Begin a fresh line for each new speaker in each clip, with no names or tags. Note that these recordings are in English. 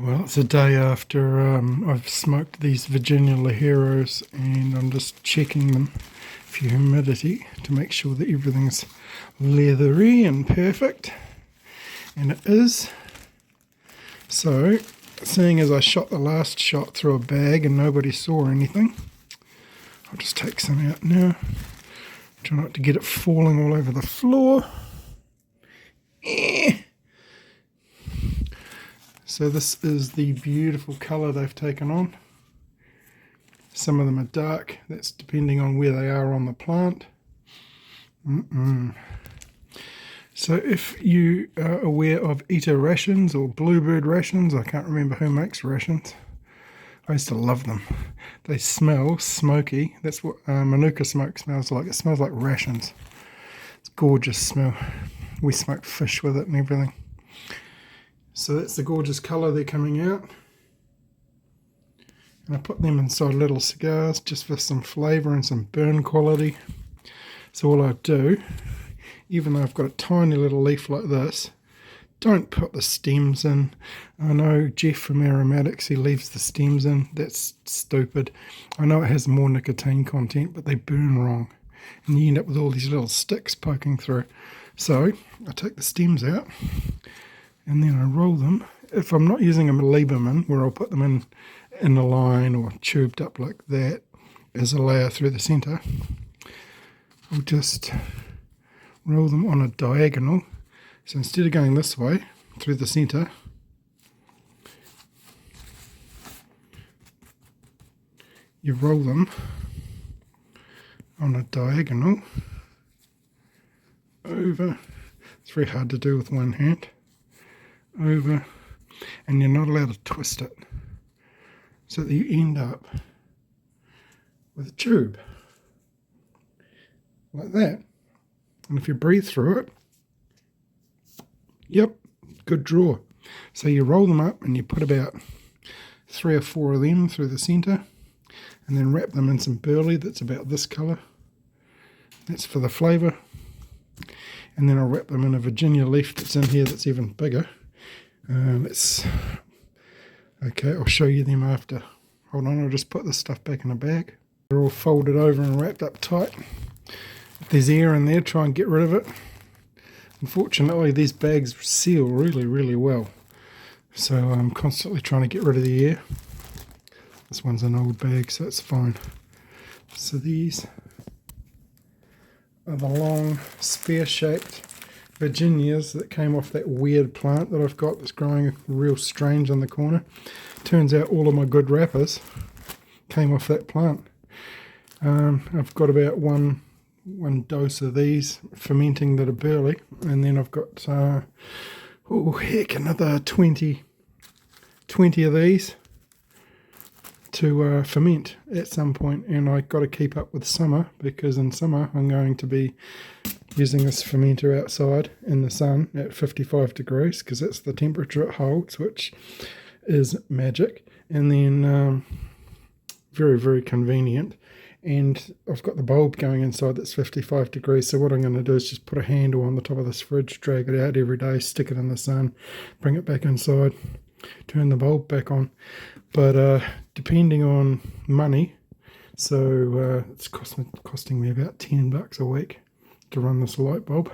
Well, it's a day after I've smoked these Virginia Legeros, and I'm just checking them for humidity to make sure that everything's leathery and perfect, and it is. So, seeing as I shot the last shot through a bag and nobody saw anything, I'll just take some out now. Try not to get it falling all over the floor. So this is the beautiful colour they've taken on. Some of them are dark, that's depending on where they are on the plant. So if you are aware of Eater rations or Bluebird rations, I can't remember who makes rations. I used to love them. They smell smoky. That's what Manuka smoke smells like. It smells like rations. It's a gorgeous smell. We smoke fish with it and everything. So that's the gorgeous colour they're coming out. And I put them inside little cigars just for some flavour and some burn quality. So all I do, even though I've got a tiny little leaf like this, don't put the stems in. I know Jeff from Aromatics, he leaves the stems in. That's stupid. I know it has more nicotine content, but they burn wrong. And you end up with all these little sticks poking through. So I take the stems out, and then I roll them. If I'm not using a Lieberman, where I'll put them in a line or tubed up like that as a layer through the centre, I'll just roll them on a diagonal. So instead of going this way through the centre, you roll them on a diagonal over. It's very hard to do with one hand. Over, and you're not allowed to twist it, so that you end up with a tube like that. And if you breathe through it, yep, good draw. So you roll them up and you put about 3 or 4 of them through the centre, and then wrap them in some burley that's about this colour. That's for the flavour. And then I'll wrap them in a Virginia leaf that's in here that's even bigger. Okay, I'll show you them after. Hold on, I'll just put this stuff back in a bag. They're all folded over and wrapped up tight. If there's air in there, try and get rid of it. Unfortunately, these bags seal really, really well. So I'm constantly trying to get rid of the air. This one's an old bag, so it's fine. So these are the long, spear-shaped Virginias that came off that weird plant that I've got that's growing real strange in the corner. Turns out all of my good wrappers came off that plant. I've got about one dose of these fermenting that are burley, and then I've got another 20 of these to ferment at some point. And I got to keep up with summer, because in summer I'm going to be using this fermenter outside in the sun at 55 degrees, because that's the temperature it holds, which is magic. And then very, very convenient. And I've got the bulb going inside that's 55 degrees, so what I'm going to do is just put a handle on the top of this fridge, drag it out every day, stick it in the sun, bring it back inside, turn the bulb back on. But depending on money, so it's costing me about $10 a week to run this light bulb.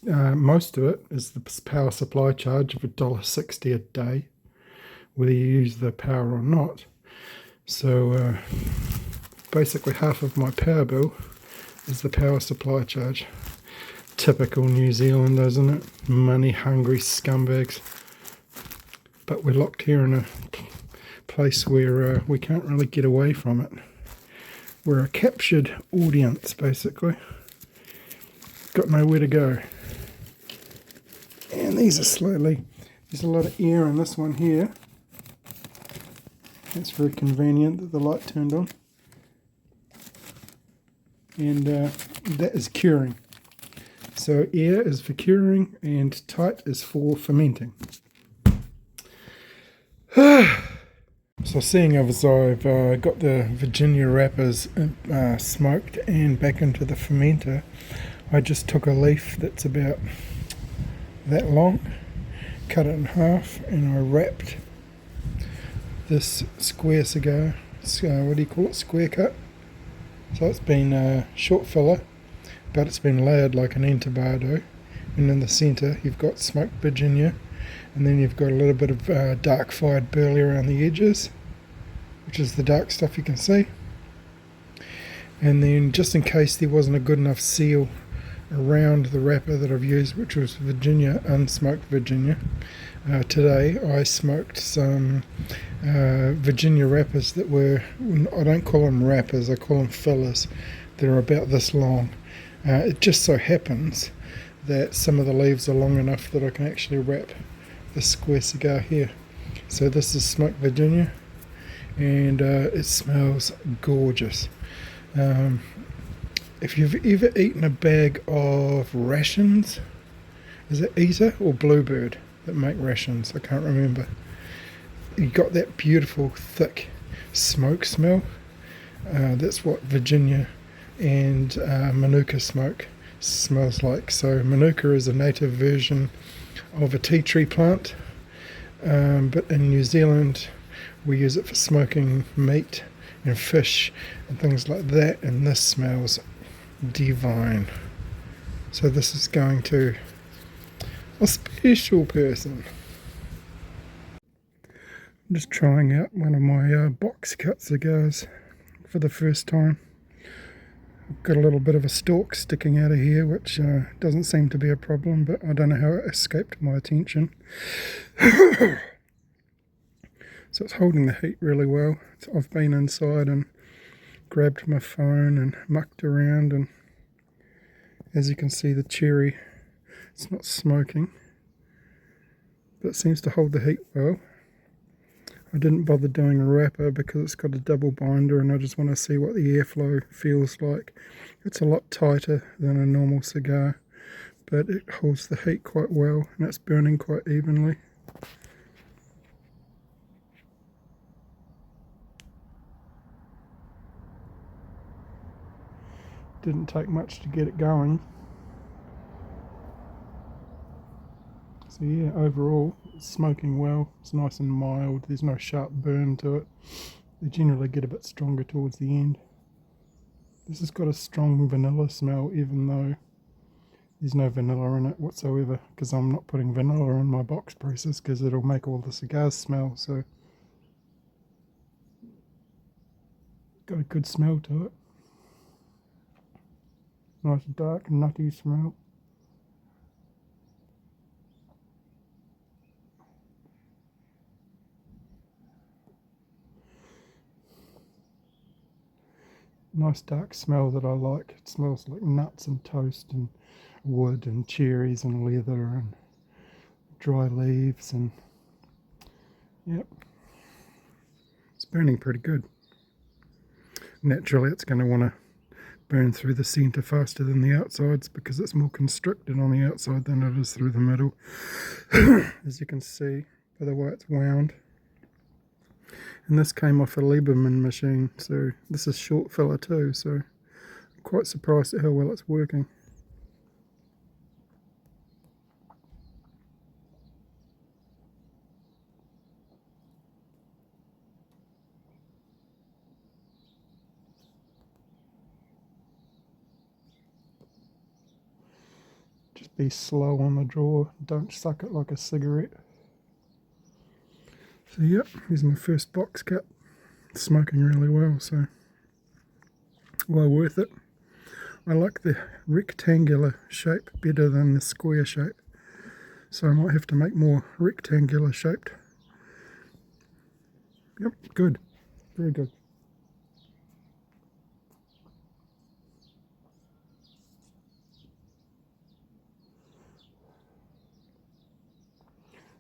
Most of it is the power supply charge of $1.60 a day, whether you use the power or not. So basically half of my power bill is the power supply charge. Typical New Zealand, isn't it? Money hungry scumbags. But we're locked here in a place where we can't really get away from it. We're a captured audience, basically. Got nowhere to go. And these are there's a lot of air in this one here. It's very convenient that the light turned on. And that is curing. So air is for curing and tight is for fermenting. So seeing as I've got the Virginia wrappers smoked and back into the fermenter, I just took a leaf that's about that long, cut it in half, and I wrapped this square cigar. What do you call it? Square cut. So it's been short filler, but it's been layered like an entubado. And in the centre you've got smoked Virginia, and then you've got a little bit of dark fired burley around the edges, which is the dark stuff you can see. And then, just in case there wasn't a good enough seal around the wrapper that I've used, which was Virginia, unsmoked Virginia, today I smoked some Virginia wrappers that were, I don't call them wrappers, I call them fillers. They're about this long. It just so happens that some of the leaves are long enough that I can actually wrap this square cigar here. So this is smoked Virginia, and it smells gorgeous. If you've ever eaten a bag of rations, is it Eater or Bluebird that make rations? I can't remember. You got that beautiful thick smoke smell. That's what Virginia and Manuka smoke smells like. So Manuka is a native version of a tea tree plant, but in New Zealand we use it for smoking meat and fish and things like that, and this smells divine. So this is going to a special person. I'm just trying out one of my box cut cigars for the first time. I've got a little bit of a stalk sticking out of here, which doesn't seem to be a problem, but I don't know how it escaped my attention. So it's holding the heat really well. So I've been inside and grabbed my phone and mucked around, and as you can see, the cherry, it's not smoking, but it seems to hold the heat well. I didn't bother doing a wrapper because it's got a double binder, and I just want to see what the airflow feels like. It's a lot tighter than a normal cigar, but it holds the heat quite well, and it's burning quite evenly. Didn't take much to get it going. So yeah, overall, it's smoking well. It's nice and mild. There's no sharp burn to it. They generally get a bit stronger towards the end. This has got a strong vanilla smell, even though there's no vanilla in it whatsoever, because I'm not putting vanilla in my box presses because it'll make all the cigars smell. So got a good smell to it. Nice dark nutty smell. Nice dark smell that I like. It smells like nuts and toast and wood and cherries and leather and dry leaves, and yep, it's burning pretty good. Naturally it's going to want to burn through the centre faster than the outsides because it's more constricted on the outside than it is through the middle. As you can see by the way it's wound. And this came off a Lieberman machine, so this is short filler too, so I'm quite surprised at how well it's working. Just be slow on the draw, don't suck it like a cigarette. So yep, here's my first box cut. It's smoking really well, so well worth it. I like the rectangular shape better than the square shape, so I might have to make more rectangular shaped. Yep, good, very good.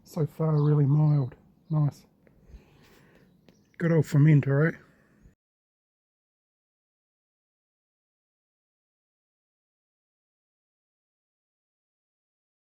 So far really mild, nice. Good old fermenter, eh?